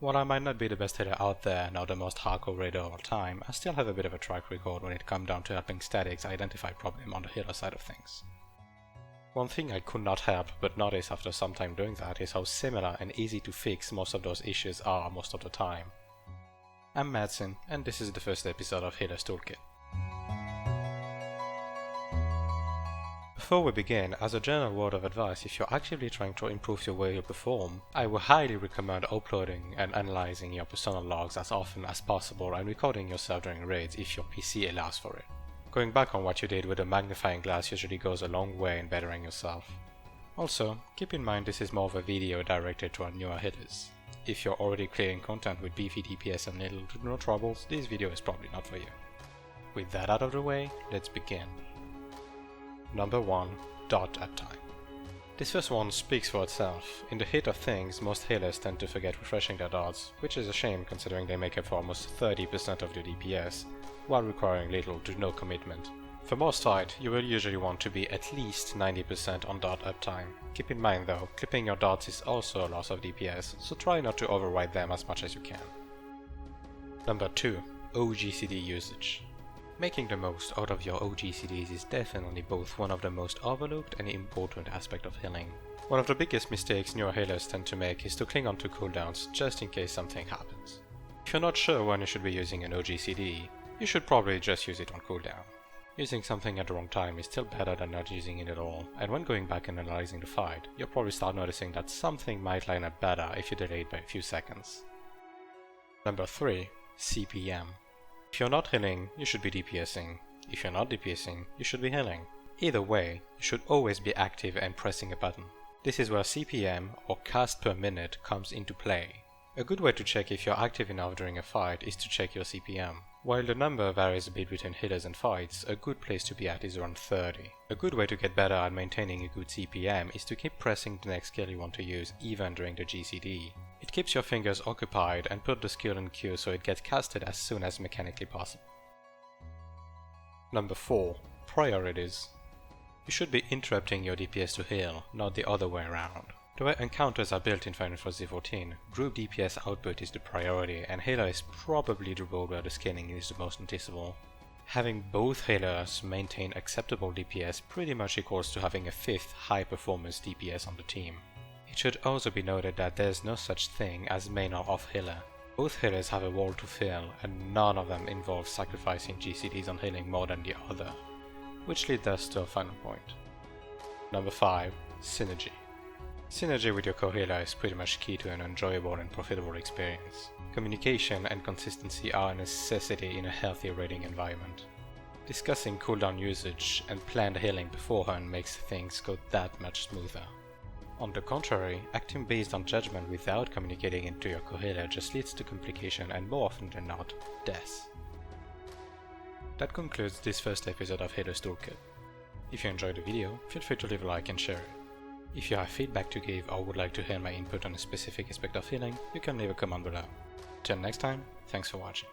While I might not be the best healer out there, nor the most hardcore raider of all time, I still have a bit of a track record when it comes down to helping statics identify problems on the healer side of things. One thing I could not help but notice after some time doing that is how similar and easy to fix most of those issues are most of the time. I'm Madsin, and this is the first episode of Healer's Toolkit. Before we begin, as a general word of advice, if you're actively trying to improve your way you perform, I would highly recommend uploading and analyzing your personal logs as often as possible and recording yourself during raids if your PC allows for it. Going back on what you did with a magnifying glass usually goes a long way in bettering yourself. Also, keep in mind this is more of a video directed to our newer hitters. If you're already clearing content with beefy DPS and little to no troubles, this video is probably not for you. With that out of the way, let's begin. Number 1. Dot uptime. This first one speaks for itself. In the heat of things, most healers tend to forget refreshing their dots, which is a shame considering they make up for almost 30% of the DPS, while requiring little to no commitment. For most fight, you will usually want to be at least 90% on dot uptime. Keep in mind though, clipping your dots is also a loss of DPS, so try not to override them as much as you can. Number 2. OGCD usage. Making the most out of your OGCDs is definitely both one of the most overlooked and important aspects of healing. One of the biggest mistakes newer healers tend to make is to cling on to cooldowns just in case something happens. If you're not sure when you should be using an OGCD, you should probably just use it on cooldown. Using something at the wrong time is still better than not using it at all, and when going back and analyzing the fight, you'll probably start noticing that something might line up better if you delay it by a few seconds. Number 3. CPM. If you're not healing, you should be DPSing. If you're not DPSing, you should be healing. Either way, you should always be active and pressing a button. This is where CPM, or cast per minute, comes into play. A good way to check if you're active enough during a fight is to check your CPM. While the number varies a bit between healers and fights, a good place to be at is around 30. A good way to get better at maintaining a good CPM is to keep pressing the next skill you want to use even during the GCD. It keeps your fingers occupied and put the skill in queue so it gets casted as soon as mechanically possible. Number 4. Priorities. You should be interrupting your DPS to heal, not the other way around. The way encounters are built in Final Fantasy XIV, group DPS output is the priority and healer is probably the role where the scaling is the most noticeable. Having both healers maintain acceptable DPS pretty much equals to having a 5th high performance DPS on the team. It should also be noted that there's no such thing as main or off healer. Both healers have a role to fill and none of them involve sacrificing GCDs on healing more than the other. Which leads us to our final point. Number 5. Synergy. Synergy with your co-healer is pretty much key to an enjoyable and profitable experience. Communication and consistency are a necessity in a healthy raiding environment. Discussing cooldown usage and planned healing beforehand makes things go that much smoother. On the contrary, acting based on judgment without communicating it to your co-healer just leads to complication and more often than not, death. That concludes this first episode of Healer's Toolkit. If you enjoyed the video, feel free to leave a like and share it. If you have feedback to give or would like to hear my input on a specific aspect of healing, you can leave a comment below. Till next time, thanks for watching.